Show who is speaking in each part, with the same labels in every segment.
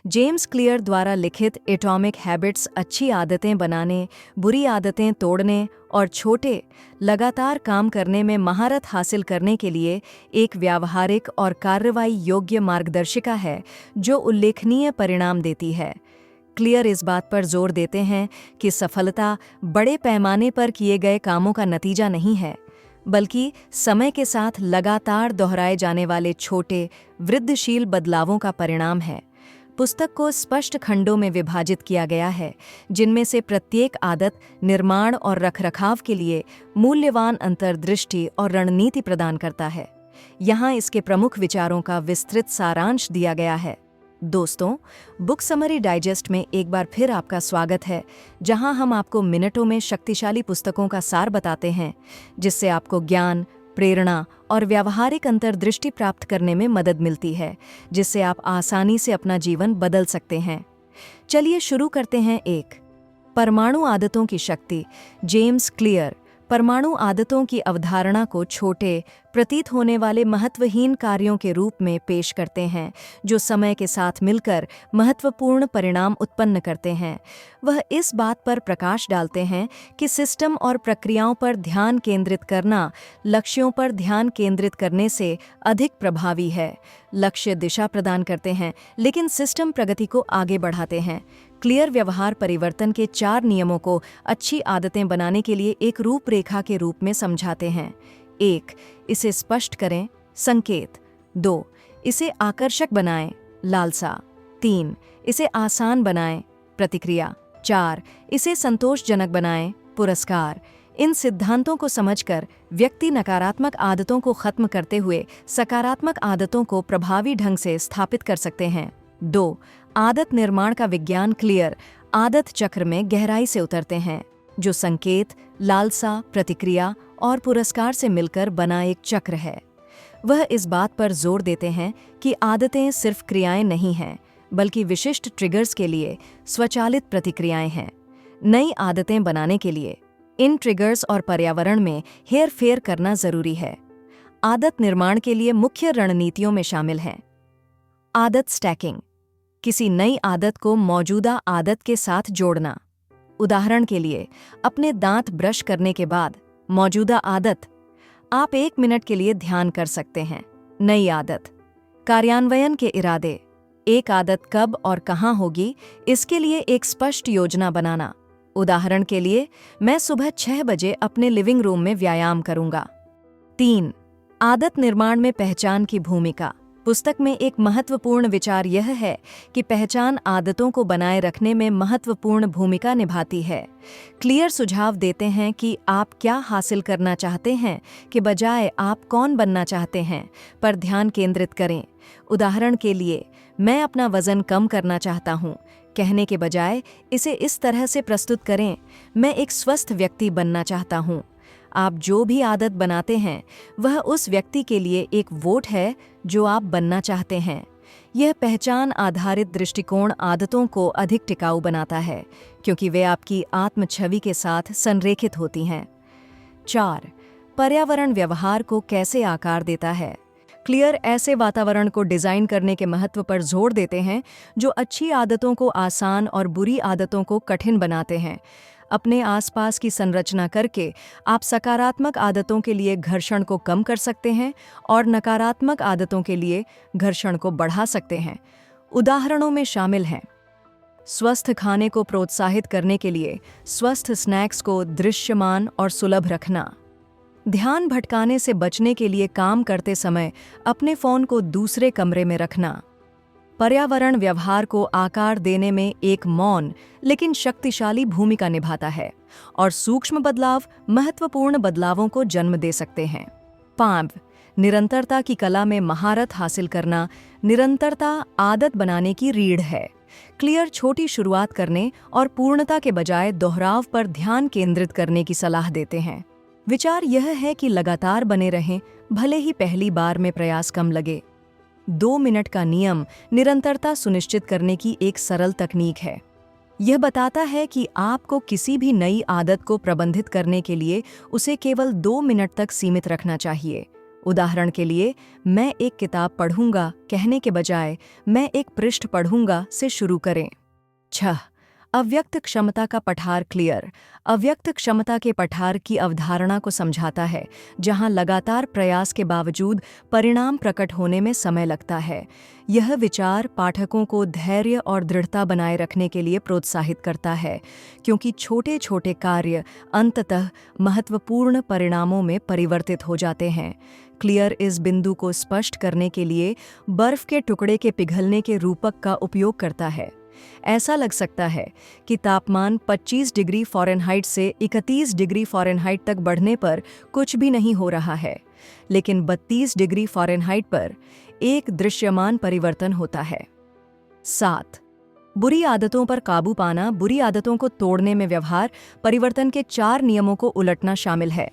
Speaker 1: James clear द्वारा लिखित atomic habits अच्छी आदतें बनाने, बुरी आदतें तोड़ने और छोटे, लगातार काम करने में महारत हासिल करने के लिए एक व्यावहारिक और कार्रवाई योग्य मार्गदर्शिका है जो उल्लेखनीय परिणाम देती है। क्लियर इस बात पर जोर देते हैं कि सफलता बड़े पैमाने पर किए गए कामों का नतीजा नहीं है, बल्कि समय के साथ लगातार दोहराए जाने वाले छोटे, वृद्धिशील बदलावों का परिणाम है। पुस्तक को स्पष्ट खंडों में विभाजित किया गया है, जिनमें से प्रत्येक आदत निर्माण और रखरखाव के लिए मूल्यवान अंतर्दृष्टि और रणनीति प्रदान करता है। यहाँ इसके प्रमुख विचारों का विस्तृत सारांश दिया गया है। दोस्तों, बुक समरी डाइजेस्ट में एक बार फिर आपका स्वागत है, जहां हम आपको मिनटों में शक्तिशाली पुस्तकों का सार बताते हैं, जिससे आपको ज्ञान, प्रेरणा और व्यावहारिक अंतर्दृष्टि प्राप्त करने में मदद मिलती है, जिससे आप आसानी से अपना जीवन बदल सकते हैं। चलिए शुरू करते हैं। परमाणु आदतों की शक्ति। जेम्स क्लियर परमाणु आदतों की अवधारणा को छोटे, प्रतीत होने वाले महत्वहीन कार्यों के रूप में पेश करते हैं, जो समय के साथ मिलकर महत्वपूर्ण परिणाम उत्पन्न करते हैं। वह इस बात पर प्रकाश डालते हैं कि सिस्टम और प्रक्रियाओं पर ध्यान केंद्रित करना लक्ष्यों पर ध्यान केंद्रित करने से अधिक प्रभावी है। लक्ष्य दिशा प्रदान करते हैं, लेकिन सिस्टम प्रगति को आगे बढ़ाते हैं। क्लियर व्यवहार परिवर्तन के 4 नियमों को अच्छी आदतें बनाने के लिए एक रूपरेखा के रूप में समझाते हैं। 1. इसे स्पष्ट करें, संकेत। 2. इसे आकर्षक बनाएं, लालसा। 3. इसे आसान बनाएं, प्रतिक्रिया। 4. इसे संतोषजनक बनाएं, पुरस्कार। इन सिद्धांतों को समझकर व्यक्ति नकारात्मक आदतों को खत्म करते हुए सकारात्मक आदतों को प्रभावी ढंग से स्थापित कर सकते हैं। 2. आदत निर्माण का विज्ञान। क्लियर आदत चक्र में गहराई से उतरते हैं, जो संकेत, लालसा, प्रतिक्रिया और पुरस्कार से मिलकर बना एक चक्र है। वह इस बात पर जोर देते हैं कि आदतें सिर्फ क्रियाएं नहीं हैं, बल्कि विशिष्ट ट्रिगर्स के लिए स्वचालित प्रतिक्रियाएं हैं। नई आदतें बनाने के लिए इन ट्रिगर्स और पर्यावरण में हेरफेर करना जरूरी है। आदत निर्माण के लिए मुख्य रणनीतियों में शामिल हैं। आदत स्टैकिंग, किसी नई आदत को मौजूदा आदत के साथ जोड़ना। उदाहरण के लिए, अपने दांत ब्रश करने के बाद मौजूदा आदत, आप 1 मिनट के लिए ध्यान कर सकते हैं। नई आदत, कार्यान्वयन के इरादे, एक आदत कब और कहां होगी, इसके लिए एक स्पष्ट योजना बनाना। उदाहरण के लिए, मैं सुबह 6 बजे अपने लिविंग रूम में व्यायाम करूंगा। 3. आदत निर्माण में पहचान की भूमिका। पुस्तक में एक महत्वपूर्ण विचार यह है कि पहचान आदतों को बनाए रखने में महत्वपूर्ण भूमिका निभाती है। क्लियर सुझाव देते हैं कि आप क्या हासिल करना चाहते हैं के बजाय आप कौन बनना चाहते हैं पर ध्यान केंद्रित करें। उदाहरण के लिए, मैं अपना वजन कम करना चाहता हूँ कहने के बजाय इसे इस तरह से प्रस्तुत करें, मैं एक स्वस्थ व्यक्ति बनना चाहता हूँ। आप जो भी आदत बनाते हैं वह उस व्यक्ति के लिए एक वोट है जो आप बनना चाहते हैं। यह पहचान आधारित दृष्टिकोण आदतों को अधिक टिकाऊ बनाता है, क्योंकि वे आपकी आत्म छवि के साथ संरेखित होती हैं। 4. पर्यावरण व्यवहार को कैसे आकार देता है। क्लियर ऐसे वातावरण को डिजाइन करने के महत्व पर जोर देते हैं जो अच्छी आदतों को आसान और बुरी आदतों को कठिन बनाते हैं। अपने आसपास की संरचना करके आप सकारात्मक आदतों के लिए घर्षण को कम कर सकते हैं और नकारात्मक आदतों के लिए घर्षण को बढ़ा सकते हैं। उदाहरणों में शामिल हैं: स्वस्थ खाने को प्रोत्साहित करने के लिए स्वस्थ स्नैक्स को दृश्यमान और सुलभ रखना। ध्यान भटकाने से बचने के लिए काम करते समय अपने फोन को दूसरे कमरे में रखना। पर्यावरण व्यवहार को आकार देने में एक मौन लेकिन शक्तिशाली भूमिका निभाता है और सूक्ष्म बदलाव महत्वपूर्ण बदलावों को जन्म दे सकते हैं। 5. निरंतरता की कला में महारत हासिल करना। निरंतरता आदत बनाने की रीढ़ है। क्लियर छोटी शुरुआत करने और पूर्णता के बजाय दोहराव पर ध्यान केंद्रित करने की सलाह देते हैं। विचार यह है कि लगातार बने रहें, भले ही पहली बार में प्रयास कम लगे। 2 मिनट का नियम निरंतरता सुनिश्चित करने की एक सरल तकनीक है। यह बताता है कि आपको किसी भी नई आदत को प्रबंधित करने के लिए उसे केवल 2 मिनट तक सीमित रखना चाहिए। उदाहरण के लिए, मैं एक किताब पढ़ूंगा कहने के बजाय मैं एक पृष्ठ पढ़ूंगा से शुरू करें। 6. अव्यक्त क्षमता का पठार क्लियर। अव्यक्त क्षमता के पठार की अवधारणा को समझाता है, जहां लगातार प्रयास के बावजूद परिणाम प्रकट होने में समय लगता है। यह विचार पाठकों को धैर्य और दृढ़ता बनाए रखने के लिए प्रोत्साहित करता है, क्योंकि छोटे छोटे कार्य अंततः महत्वपूर्ण परिणामों में परिवर्तित हो जाते हैं। क्लियर इस बिंदु को स्पष्ट करने के लिए बर्फ के टुकड़े के पिघलने के रूपक का उपयोग करता है। ऐसा लग सकता है कि तापमान 25 डिग्री फ़ारेनहाइट से 31 डिग्री फ़ारेनहाइट तक बढ़ने पर कुछ भी नहीं हो रहा है, लेकिन 32 डिग्री फ़ारेनहाइट पर एक दृश्यमान परिवर्तन होता है। 7. बुरी आदतों पर काबू पाना। बुरी आदतों को तोड़ने में व्यवहार परिवर्तन के 4 नियमों को उलटना शामिल है।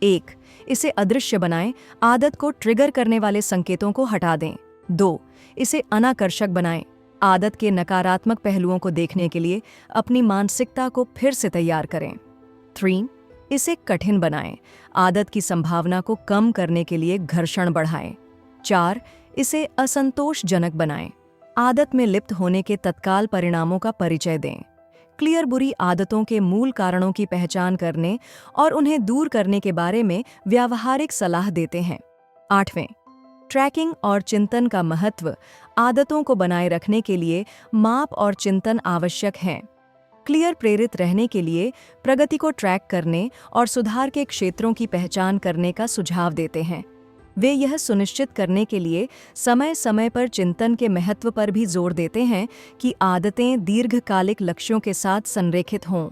Speaker 1: 1. इसे अदृश्य बनाएं, आदत को ट्रिगर करने वाले संकेतों को हटा दें। 2. इसे अनाकर्षक बनाएं, आदत के नकारात्मक पहलुओं को देखने के लिए अपनी मानसिकता को फिर से तैयार करें। 3. इसे कठिन बनाएं, आदत की संभावना को कम करने के लिए घर्षण बढ़ाएं। 4. इसे असंतोषजनक बनाएं, आदत में लिप्त होने के तत्काल परिणामों का परिचय दें। क्लियर बुरी आदतों के मूल कारणों की पहचान करने और उन्हें दूर करने के बारे में व्यावहारिक सलाह देते हैं। 8वें, ट्रैकिंग और चिंतन का महत्व। आदतों को बनाए रखने के लिए माप और चिंतन आवश्यक हैं। क्लियर प्रेरित रहने के लिए प्रगति को ट्रैक करने और सुधार के क्षेत्रों की पहचान करने का सुझाव देते हैं। वे यह सुनिश्चित करने के लिए समय समय पर चिंतन के महत्व पर भी जोर देते हैं कि आदतें दीर्घकालिक लक्ष्यों के साथ संरेखित हों।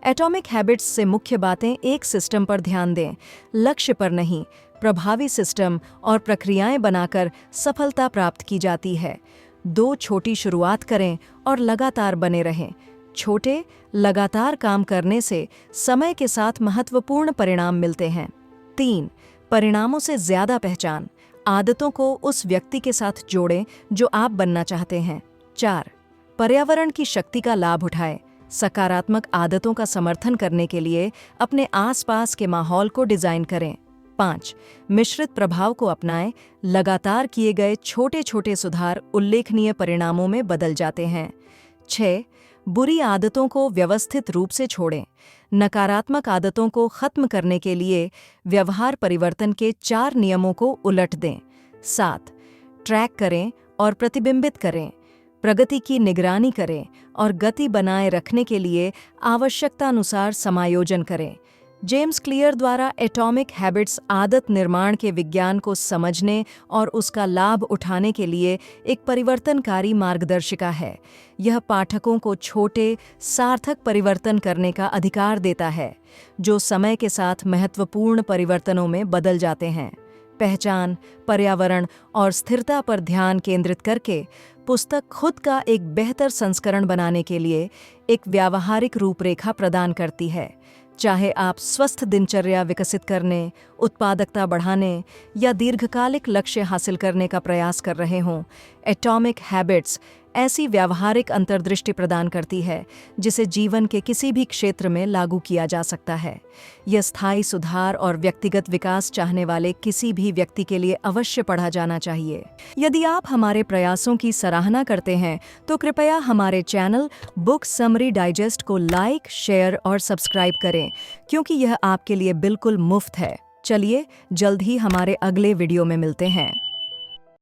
Speaker 1: एटॉमिक हैबिट्स से मुख्य बातें: एक सिस्टम पर ध्यान दें, लक्ष्य पर नहीं। प्रभावी सिस्टम और प्रक्रियाएं बनाकर सफलता प्राप्त की जाती है। 2 छोटी शुरुआत करें और लगातार बने रहें। छोटे, लगातार काम करने से समय के साथ महत्वपूर्ण परिणाम मिलते हैं। 3. परिणामों से ज्यादा पहचान। आदतों को उस व्यक्ति के साथ जोड़ें जो आप बनना चाहते हैं। 4. पर्यावरण की शक्ति का लाभ उठाएं। सकारात्मक आदतों का समर्थन करने के लिए अपने आसपास के माहौल को डिजाइन करें। 5. मिश्रित प्रभाव को अपनाएं। लगातार किए गए छोटे छोटे सुधार उल्लेखनीय परिणामों में बदल जाते हैं। 6. बुरी आदतों को व्यवस्थित रूप से छोड़ें। नकारात्मक आदतों को खत्म करने के लिए व्यवहार परिवर्तन के 4 नियमों को उलट दें। 7. ट्रैक करें और प्रतिबिंबित करें। प्रगति की निगरानी करें और गति बनाए रखने के लिए आवश्यकतानुसार समायोजन करें। जेम्स क्लियर द्वारा एटॉमिक हैबिट्स आदत निर्माण के विज्ञान को समझने और उसका लाभ उठाने के लिए एक परिवर्तनकारी मार्गदर्शिका है। यह पाठकों को छोटे, सार्थक परिवर्तन करने का अधिकार देता है, जो समय के साथ महत्वपूर्ण परिवर्तनों में बदल जाते हैं। पहचान, पर्यावरण और स्थिरता पर ध्यान केंद्रित करके पुस्तक खुद का एक बेहतर संस्करण बनाने के लिए एक व्यावहारिक रूपरेखा प्रदान करती है। चाहे आप स्वस्थ दिनचर्या विकसित करने, उत्पादकता बढ़ाने या दीर्घकालिक लक्ष्य हासिल करने का प्रयास कर रहे हों, एटॉमिक हैबिट्स ऐसी व्यावहारिक अंतर्दृष्टि प्रदान करती है जिसे जीवन के किसी भी क्षेत्र में लागू किया जा सकता है। यह स्थायी सुधार और व्यक्तिगत विकास चाहने वाले किसी भी व्यक्ति के लिए अवश्य पढ़ा जाना चाहिए। यदि आप हमारे प्रयासों की सराहना करते हैं तो कृपया हमारे चैनल बुक समरी डाइजेस्ट को लाइक, शेयर और सब्सक्राइब करें, क्योंकि यह आपके लिए बिल्कुल मुफ्त है। चलिए जल्द ही हमारे अगले वीडियो में मिलते हैं।